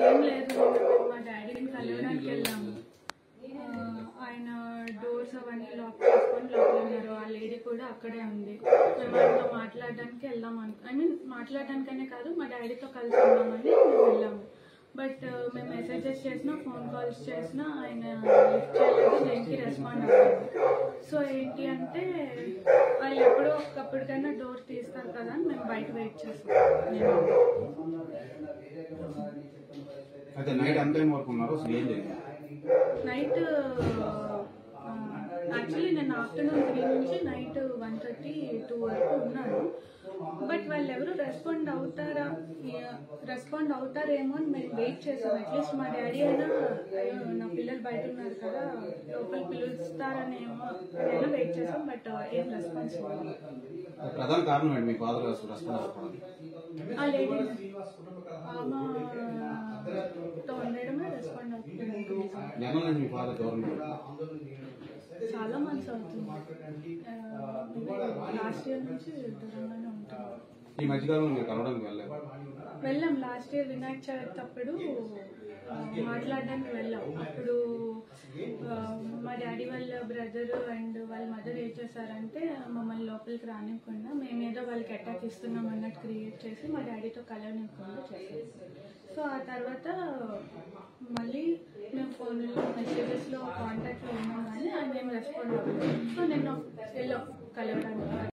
ఏం లేదు, మా డాడీని కలవడానికి వెళ్ళాము. ఆయన డోర్స్ అవన్నీ లాక్ చేసుకొని లోపల ఉన్నారు. ఆ లేడీ కూడా అక్కడే ఉంది. మేము ఆయనతో మాట్లాడడానికి వెళ్దాం మాట్లాడడానికనే కాదు, మా డాడీతో కలిసి ఉన్నామని మేము వెళ్ళాము. బట్ మేము మెసేజెస్ చేసినా, ఫోన్ కాల్స్ చేసినా ఆయన లిఫ్ట్ చేయలేదు, దేనికి రెస్పాండ్ అవ్వలేదు. సో ఏంటి అంటే వాళ్ళు ఎప్పుడో ఒకప్పటికైనా డోర్ తీస్తారు కదా అని మేము బయట వెయిట్ చేస్తాం. నైట్ యాక్చువల్లీ నేను ఆఫ్టర్నూన్ 3 నుంచి నైట్ 1:30, 2 వరకు ఉన్నాను. బట్ వాళ్ళు ఎవరు రెస్పాండ్ అవుతారేమో అని మేము వెయిట్ చేసాం. అట్లీస్ట్ మా డాడీ అయినా నా పిల్లలు బయట ఉన్నారు కదా, లోపల పిలుస్తారనేమో అయినా వెయిట్ చేసాం. బట్ ఏం రెస్పాన్స్ లేదు. ప్రధాన కారణం ఏంటి మీ ఫాదర్ ఆ లేడీ ఆమెతో ఉండడమే రెస్పాండ్ అవుతుంది. చాలా మంత్స్ అవుతుంది. లాస్ట్ ఇయర్ నుంచి దూరంగానే ఉంటాం. ఈ మధ్యకాలంలో కలవడానికి వెళ్ళాం. లాస్ట్ ఇయర్ వినాయక చవితి అప్పుడు మాట్లాడడానికి వెళ్ళాం. అప్పుడు మా డాడీ వాళ్ళ బ్రదర్ అండ్ వాళ్ళ మదర్ ఏం చేశారంటే మమ్మల్ని లోపలికి రానివ్వకుండా, మేమేదో వాళ్ళకి అటాక్ ఇస్తున్నాం అన్నట్టు క్రియేట్ చేసి మా డాడీతో కలవనివ్వకుండా చేశారు. సో ఆ తర్వాత మళ్ళీ మేము ఫోన్లో మెసేజెస్లో కాంటాక్ట్లో ఉన్నాం కానీ ఆయన ఏం రెస్పాండ్ అవ్వలేదు. సో నేను వెళ్ళాం కలవడానికి.